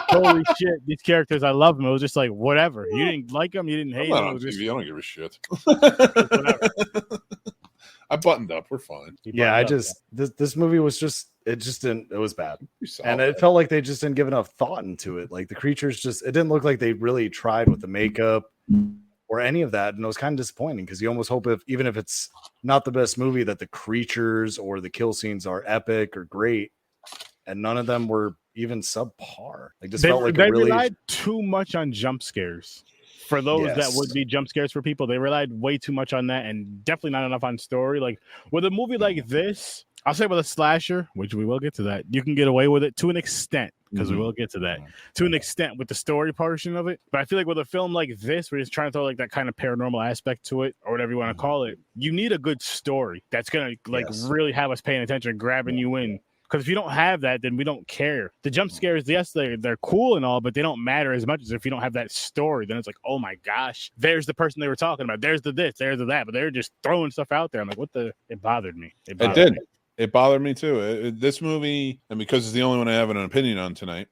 Holy shit, these characters, I love them. It was just like whatever. You didn't like them, you didn't hate them. I don't give a shit. I buttoned up. We're fine. Yeah, this movie was it was bad. And it felt like they just didn't give enough thought into it. Like the creatures it didn't look like they really tried with the makeup or any of that. And it was kind of disappointing because you almost hope even if it's not the best movie, that the creatures or the kill scenes are epic or great. And none of them were even subpar. Like this felt like they relied too much on jump scares. For those that would be jump scares for people, they relied way too much on that and definitely not enough on story. Like with a movie like this, I'll say with a slasher, which we will get to that, you can get away with it to an extent because we will get to that to an extent with the story portion of it. But I feel like with a film like this, we're just trying to throw like that kind of paranormal aspect to it or whatever you want to call it. You need a good story that's going to really have us paying attention, grabbing you in. Because if you don't have that, then we don't care. The jump scares, yes, they're cool and all, but they don't matter as much as if you don't have that story. Then it's like, oh my gosh, there's the person they were talking about. There's the this, there's the that. But they're just throwing stuff out there. I'm like, it bothered me. It did. It bothered me too. This movie, and because it's the only one I have an opinion on tonight,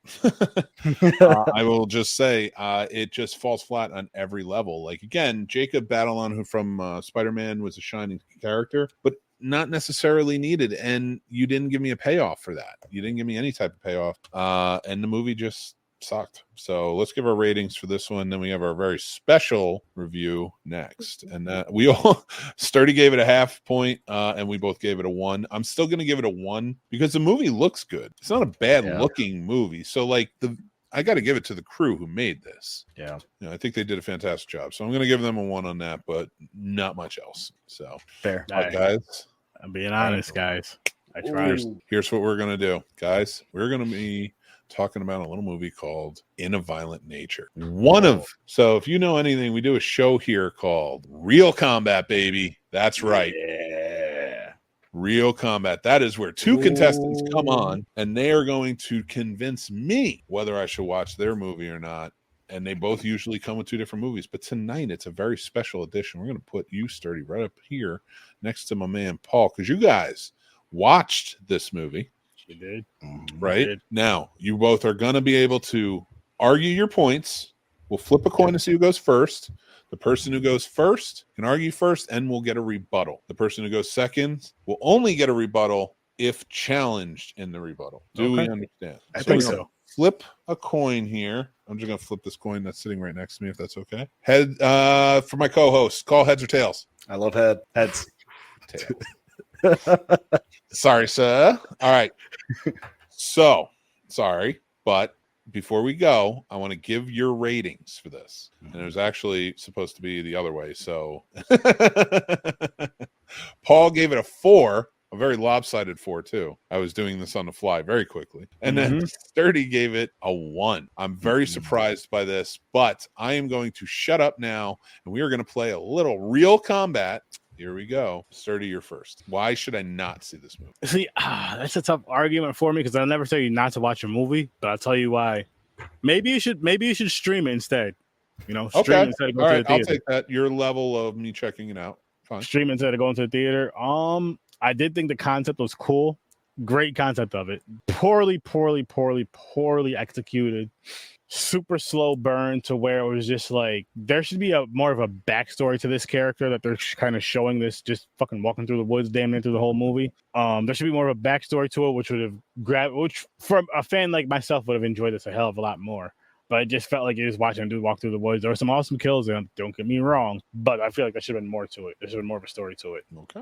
I will just say it just falls flat on every level. Like again, Jacob Batalon, who from Spider-Man was a shining character, but not necessarily needed, and you didn't give me a payoff for that. You didn't give me any type of payoff, and the movie just sucked. So let's give our ratings for this one. Then we have our very special review next, and that we all Sturdy gave it a half point, and we both gave it a 1. I'm still going to give it a 1 because the movie looks good. It's not a bad looking movie. So like I got to give it to the crew who made this. Yeah. I think they did a fantastic job. So I'm going to give them a 1 on that, but not much else. So fair. Right, guys. I'm being honest, guys. I tried. Here's what we're going to do, guys. We're going to be talking about a little movie called InAViolentNature. So if you know anything, we do a show here called Real Combat, baby. That's right. Yeah. Real Combat. That is where 2 contestants come on, and they are going to convince me whether I should watch their movie or not. And they both usually come with 2 different movies. But tonight, it's a very special edition. We're going to put you, Sturdy, right up here next to my man, Paul, because you guys watched this movie. We did. Right? We did. Now, you both are going to be able to argue your points. We'll flip a coin to see who goes first. The person who goes first can argue first, and we'll get a rebuttal. The person who goes second will only get a rebuttal if challenged in the rebuttal. Do we understand? I think so. Flip a coin here. I'm just going to flip this coin that's sitting right next to me, if that's okay. Head for my co-host. Call heads or tails. I love heads. Tails. Sorry, sir. All right. So, sorry, but before we go, I want to give your ratings for this. And it was actually supposed to be the other way. So, Paul gave it a 4, a very lopsided 4, too. I was doing this on the fly very quickly. And then Sturdy gave it a 1. I'm very surprised by this, but I am going to shut up now, and we are going to play a little real combat. Here we go. Sturdy, you're first. Why should I not see this movie? See, that's a tough argument for me because I'll never tell you not to watch a movie, but I'll tell you why. Maybe you should stream it instead. Stream it instead of going to the theater. I'll take that. Your level of me checking it out. Fine. Stream it instead of going to the theater. I did think the concept was cool. Great concept of it. Poorly executed. Super slow burn to where it was just like there should be more of a backstory to this character that they're kind of showing this just fucking walking through the woods damn near through the whole movie. There should be more of a backstory to it, which would have which from a fan like myself would have enjoyed this a hell of a lot more. But it just felt like you're just watching a dude walk through the woods. There were some awesome kills, and don't get me wrong, but I feel like there should have been more to it. There should have been more of a story to it. Okay.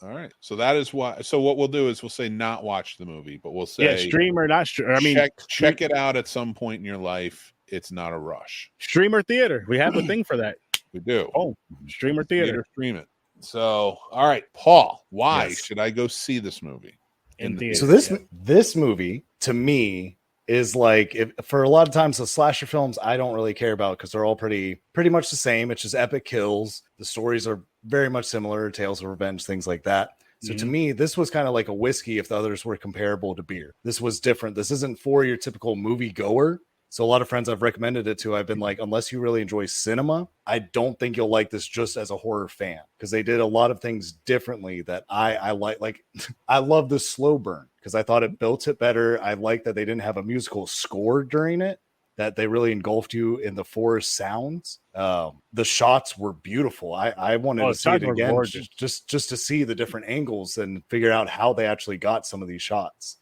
All right. So that is why. So what we'll do is we'll say not watch the movie, but we'll say stream or not stream. I mean, check it out at some point in your life. It's not a rush. Stream or theater. We have a thing for that. We do. Oh, stream or theater. Stream it. So, all right, Paul, why should I go see this movie? In theater. So this movie to me is like for a lot of times the slasher films I don't really care about because they're all pretty much the same. It's just epic kills. The stories are very much similar, tales of revenge, things like that. So to me, this was kind of like a whiskey if the others were comparable to beer. This was different. This isn't for your typical movie goer. So a lot of friends I've recommended it to, I've been like, unless you really enjoy cinema, I don't think you'll like this just as a horror fan because they did a lot of things differently that I like. Like I love the slow burn because I thought it built it better. I like that they didn't have a musical score during it, that they really engulfed you in the forest sounds. The shots were beautiful. I wanted to see it again just to see the different angles and figure out how they actually got some of these shots.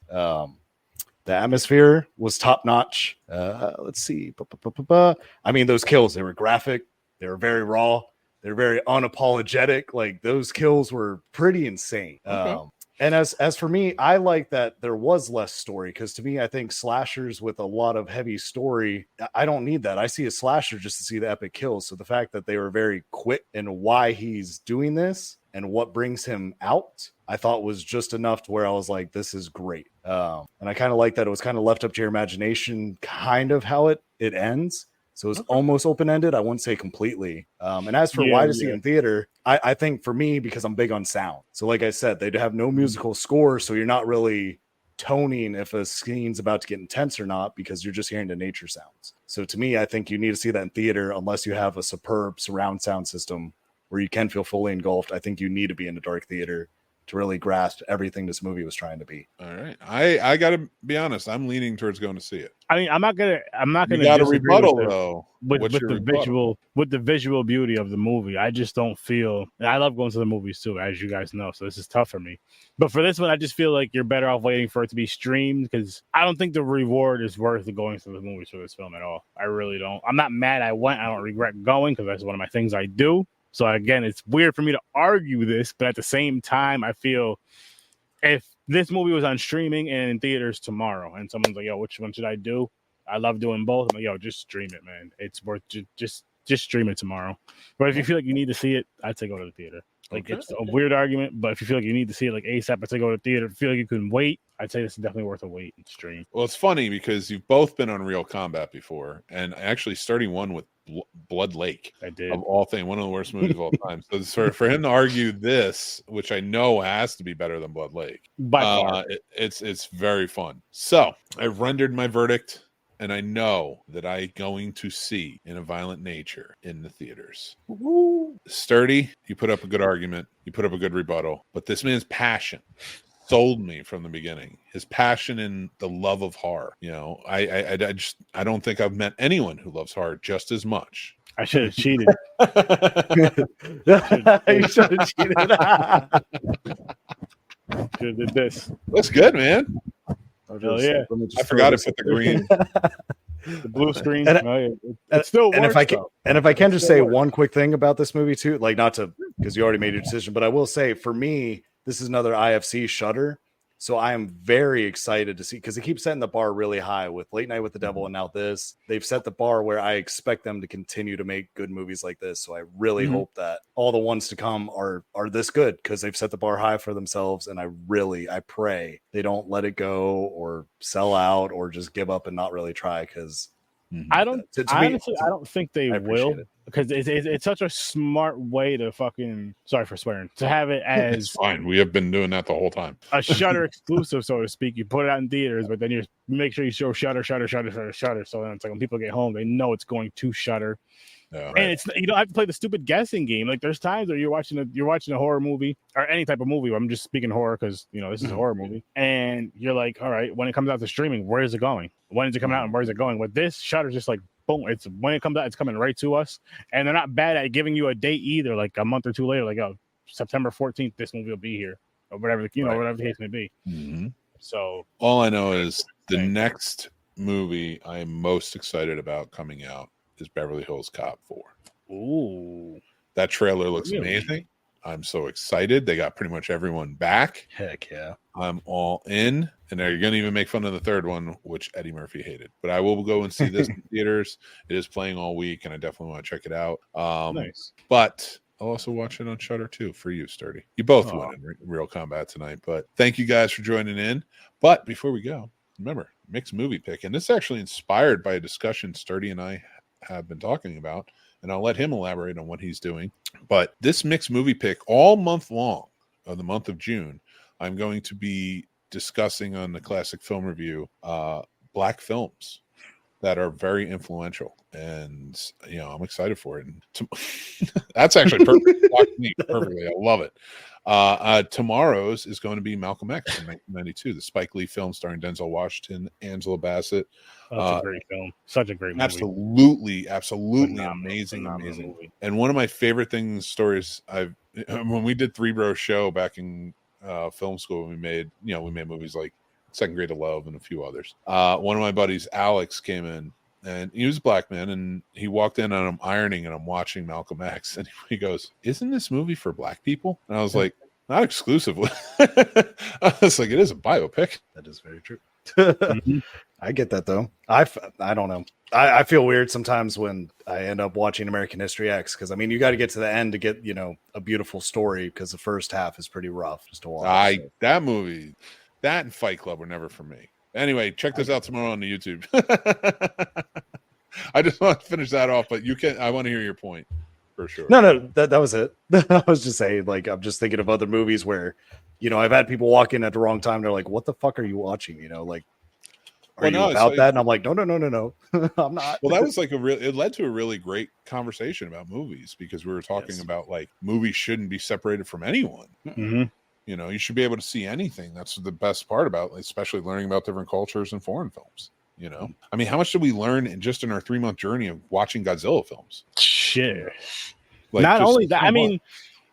The atmosphere was top notch. Let's see. I mean, those kills, they were graphic. They were very raw. They were very unapologetic. Like those kills were pretty insane. Okay. And as for me, I like that there was less story because to me, I think slashers with a lot of heavy story, I don't need that. I see a slasher just to see the epic kills. So the fact that they were very quick in why he's doing this and what brings him out, I thought was just enough to where I was like, this is great. And I kind of like that it was kind of left up to your imagination, kind of how it ends. So it's almost open-ended. I wouldn't say completely. And as for why to see it in theater, I think for me, because I'm big on sound. So like I said, they have no musical score. So you're not really toning if a scene's about to get intense or not, because you're just hearing the nature sounds. So to me, I think you need to see that in theater unless you have a superb surround sound system where you can feel fully engulfed. I think you need to be in a dark theater to really grasp everything this movie was trying to be. All right. I gotta be honest, I'm leaning towards going to see it. I mean, I'm not gonna you gotta rebuttal though with the visual beauty of the movie. I just don't feel, and I love going to the movies too, as you guys know, so this is tough for me. But for this one, I just feel like you're better off waiting for it to be streamed because I don't think the reward is worth going to the movies for this film at all. I really don't. I'm not mad I went. I don't regret going because that's one of my things I do. So again, it's weird for me to argue this, but at the same time, I feel if this movie was on streaming and in theaters tomorrow, and someone's like, "Yo, which one should I do?" I love doing both. I'm like, "Yo, just stream it, man. It's worth just stream it tomorrow." But if you feel like you need to see it, I'd say go to the theater. Like it's a weird argument, but if you feel like you need to see it like ASAP, I'd say go to the theater. If you feel like you can wait, I'd say this is definitely worth a wait and stream. Well, it's funny because you've both been on Real Combat before, and actually starting one with Blood Lake. I did. Of all things, one of the worst movies of all time. So for him to argue this, which I know has to be better than Blood Lake, by far, it's very fun. So I've rendered my verdict. And I know that I'm going to see InAViolentNature in the theaters. Woo. Sturdy, you put up a good argument. You put up a good rebuttal. But this man's passion sold me from the beginning. His passion and the love of horror. You know, I don't think I've met anyone who loves horror just as much. I should have cheated. You should have cheated. Should have did this. Looks good, man. Hell yeah. I forgot to put the green. The blue screen. It still works. And if I can just say one quick thing about this movie too, like not to, because you already made your decision, but I will say for me, this is another IFC Shudder. So I am very excited to see, because they keep setting the bar really high with Late Night with the Devil and now this. They've set the bar where I expect them to continue to make good movies like this. So I really hope that all the ones to come are this good, because they've set the bar high for themselves. And I pray they don't let it go or sell out or just give up and not really try, because I don't think they will, because it's such a smart way to fucking, sorry for swearing, to have it as it's fine. We have been doing that the whole time. A Shudder exclusive, so to speak. You put it out in theaters, but then you make sure you show Shudder. So then it's like when people get home, they know it's going to Shudder. Yeah, right. And it's, you don't have to play the stupid guessing game. Like there's times where you're watching a horror movie or any type of movie. I'm just speaking horror because this is a horror movie, and you're like, all right, when it comes out to streaming, where is it going? When is it coming out, and where is it going? With this, Shudder's just like boom. It's when it comes out, it's coming right to us, and they're not bad at giving you a date either. Like a month or two later, like September 14th, this movie will be here, or whatever whatever the case may be. Mm-hmm. So all I know is the next movie I am most excited about coming out is Beverly Hills Cop 4. Ooh, that trailer looks amazing. I'm so excited. They got pretty much everyone back. Heck yeah. I'm all in. And they're going to even make fun of the third one, which Eddie Murphy hated. But I will go and see this in theaters. It is playing all week, and I definitely want to check it out. Nice. But I'll also watch it on Shudder too for you, Sturdy. You both won in Real Combat tonight. But thank you guys for joining in. But before we go, remember, Mick's movie pick. And this is actually inspired by a discussion Sturdy and I have been talking about. And I'll let him elaborate on what he's doing. But this Mick's movie pick, all month long of the month of June, I'm going to be discussing on the Classic Film Review black films that are very influential. And, I'm excited for it. And that's actually perfect. Perfectly. I love it. Tomorrow's is going to be Malcolm X in 1992, the Spike Lee film starring Denzel Washington, Angela Bassett. Such a great film. Such a great Absolutely movie. amazing. Movie. And one of my favorite stories when we did Three Bros Show back in film school, we made movies like Second Grade of Love and a few others. One of my buddies, Alex, came in. And he was a black man, and he walked in and I'm ironing and I'm watching Malcolm X. And he goes, "Isn't this movie for black people?" And I was like, "Not exclusively." I was like, "It is a biopic." That is very true. I get that, though. I don't know. I feel weird sometimes when I end up watching American History X, because, you got to get to the end to get, a beautiful story, because the first half is pretty rough just to watch. That movie, that and Fight Club were never for me. Anyway, check this out tomorrow on the YouTube. I just want to finish that off, but I want to hear your point for sure. No, that was it. I was just saying, I'm just thinking of other movies where, I've had people walk in at the wrong time. They're like, "What the fuck are you watching?" Are you about that? And I'm like, no, I'm not. Well, that was it led to a really great conversation about movies, because we were talking about movies shouldn't be separated from anyone. Mm-hmm. You should be able to see anything. That's the best part about, especially learning about different cultures and foreign films. How much did we learn in our 3-month journey of watching Godzilla films? Shit. Not only that,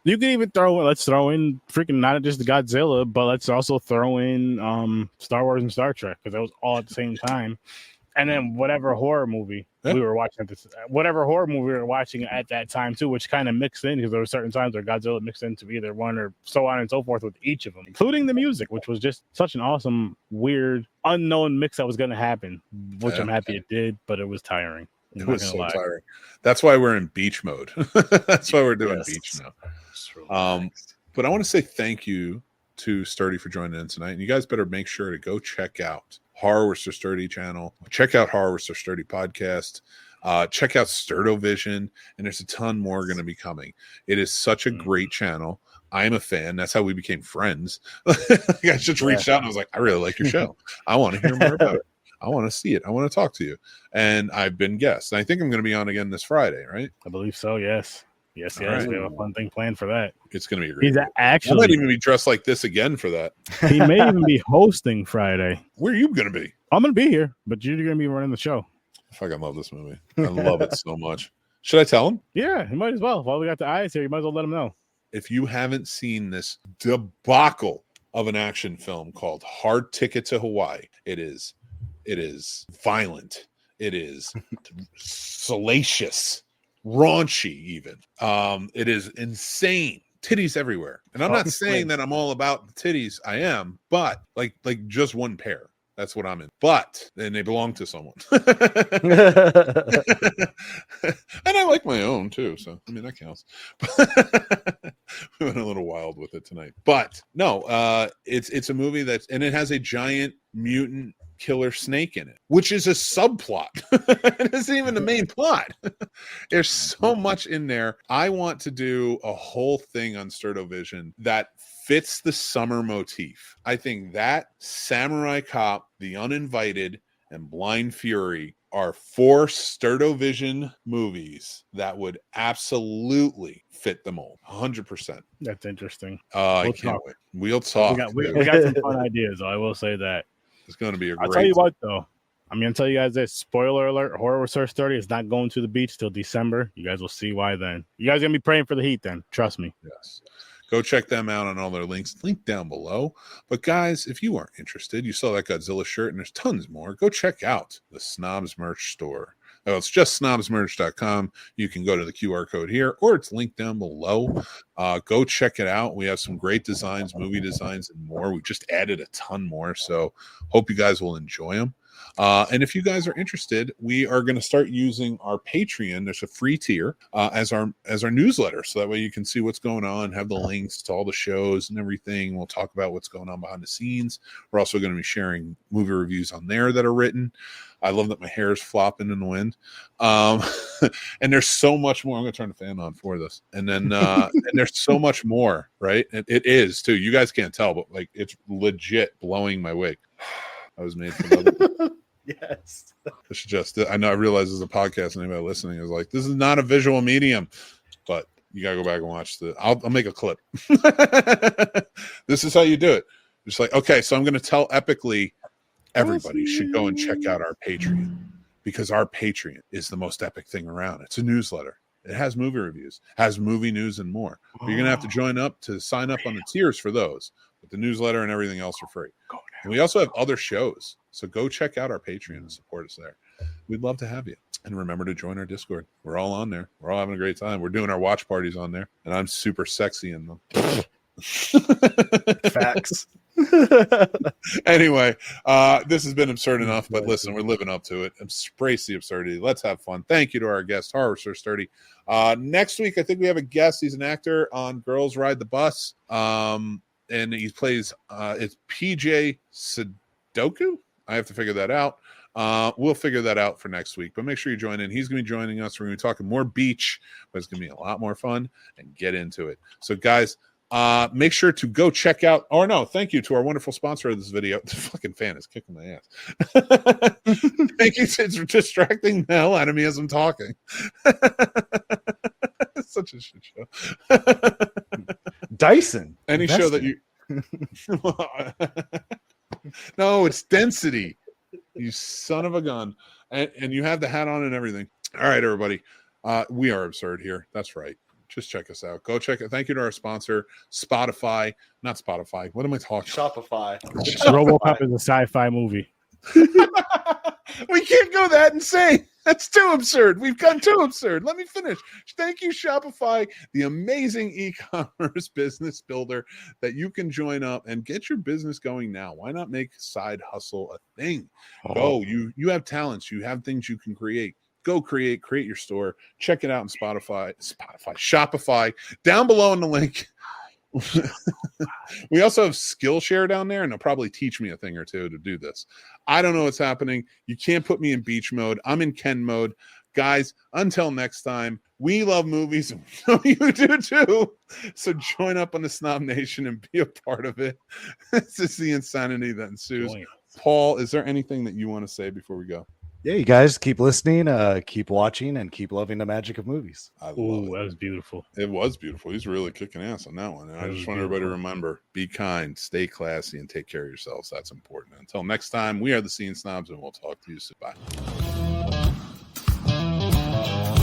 you can even let's throw in freaking not just the Godzilla, but let's also throw in Star Wars and Star Trek, because that was all at the same time. And then whatever horror movie we were watching at that time too, which kind of mixed in, because there were certain times where Godzilla mixed into either one or so on and so forth with each of them, including the music, which was just such an awesome, weird, unknown mix that was going to happen, which I'm happy it did, but it was tiring. It was so tiring. That's why we're in beach mode. That's why we're doing beach now. But I want to say thank you to Sturdy for joining in tonight. And you guys better make sure to go check out Horror with Sir Sturdy channel. Check out Horror with Sir Sturdy podcast. Check out Sturdovision. And there's a ton more going to be coming. It is such a great channel. I'm a fan. That's how we became friends. I just reached out and I was like, "I really like your show. I want to hear more about it. I want to see it. I want to talk to you." And I've been guest. And I think I'm going to be on again this Friday, right? I believe so. Yes. Right. We have a fun thing planned for that. It's going to be great. He's actually, I might even be dressed like this again for that. He may even be hosting Friday. Where are you going to be? I'm going to be here, but you're going to be running the show. I fucking love this movie. I love it so much. Should I tell him? Yeah, you might as well. While we got the eyes here, you might as well let him know. If you haven't seen this debacle of an action film called Hard Ticket to Hawaii, it is violent. It is salacious. Raunchy even. It is insane, titties everywhere. And I'm not saying that I'm all about the titties. I am, but like just one pair. That's what I'm in. But then they belong to someone. And I like my own too. So I mean that counts. We went a little wild with it tonight. But no, it's a movie and it has a giant mutant killer snake in it, which is a subplot. It isn't even the main plot. There's so much in there. I want to do a whole thing on Sturdovision that fits the summer motif. I think that Samurai Cop, The Uninvited, and Blind Fury are 4 Sturdovision movies that would absolutely fit the mold. 100%. That's interesting. I can't wait. We'll talk. We got some fun ideas, though. I will say that. It's going to be a great... I'll tell you what, though. I'm going to tell you guys this. Spoiler alert, Horror Research 30 is not going to the beach till December. You guys will see why then. You guys are going to be praying for the heat then. Trust me. Yes. Go check them out on all their links. Link down below. But guys, if you aren't interested, you saw that Godzilla shirt and there's tons more. Go check out the Snobs merch store. Oh, it's just snobsmerch.com. You can go to the QR code here, or it's linked down below. Go check it out. We have some great designs, movie designs, and more. We just added a ton more, so hope you guys will enjoy them. And if you guys are interested, we are going to start using our Patreon. There's a free tier as our newsletter, so that way you can see what's going on, have the links to all the shows and everything. We'll talk about what's going on behind the scenes. We're also going to be sharing movie reviews on there that are written. I love that my hair is flopping in the wind. And there's so much more. I'm going to turn the fan on for this. And then and there's so much more, right? It is, too. You guys can't tell, but like it's legit blowing my wig. I was made for another. Yes. I should just, I know, I realize as a podcast, and anybody listening is like, this is not a visual medium, but you got to go back and watch I'll make a clip. This is how you do it. Just like, okay, so I'm going to tell epically, everybody should go and check out our Patreon, because our Patreon is the most epic thing around. It's a newsletter. It has movie reviews, has movie news and more. But you're going to have to join up to sign up on the tiers for those. But the newsletter and everything else are free. And we also have other shows. So go check out our Patreon and support us there. We'd love to have you. And remember to join our Discord. We're all on there. We're all having a great time. We're doing our watch parties on there. And I'm super sexy in them. Facts. Anyway, this has been absurd enough, but listen, we're living up to it. Embrace the absurdity. Let's have fun. Thank you to our guest, Horror Research 30. Next week, I think we have a guest. He's an actor on Girls Ride the Bus. And he plays, it's PJ Sudoku. I have to figure that out. We'll figure that out for next week, but make sure you join in. He's going to be joining us. We're going to be talking more beach, but it's going to be a lot more fun and get into it. So guys, make sure to go check out, thank you to our wonderful sponsor of this video. The fucking fan is kicking my ass. Thank you. It's distracting the hell out of me as I'm talking. It's such a shit show. Dyson. Any show that you no, it's Density, you son of a gun. And you have the hat on and everything. All right, everybody, we are absurd here. That's right. Just check us out. Go check it. Thank you to our sponsor, Spotify. Not Spotify. What am I talking? Shopify. RoboCop is a sci-fi movie. We can't go that insane. That's too absurd. We've gone too absurd. Let me finish. Thank you, Shopify, the amazing e-commerce business builder that you can join up and get your business going now. Why not make side hustle a thing? Go. You have talents. You have things you can create. Go create your store. Check it out on Shopify. Down below in the link. We also have Skillshare down there, and they'll probably teach me a thing or two to do this. I don't know what's happening. You can't put me in beach mode. I'm in Ken mode. Guys, until next time, we love movies, and we know you do too. So join up on the Snob Nation and be a part of it. This is the insanity that ensues. Paul, is there anything that you want to say before we go? Yeah, you guys keep listening, keep watching, and keep loving the magic of movies. That was beautiful. It was beautiful. He's really kicking ass on that one. And I just want everybody to remember, be kind, stay classy, and take care of yourselves. That's important. Until next time, we are the Scene Snobs, and we'll talk to you soon. Bye.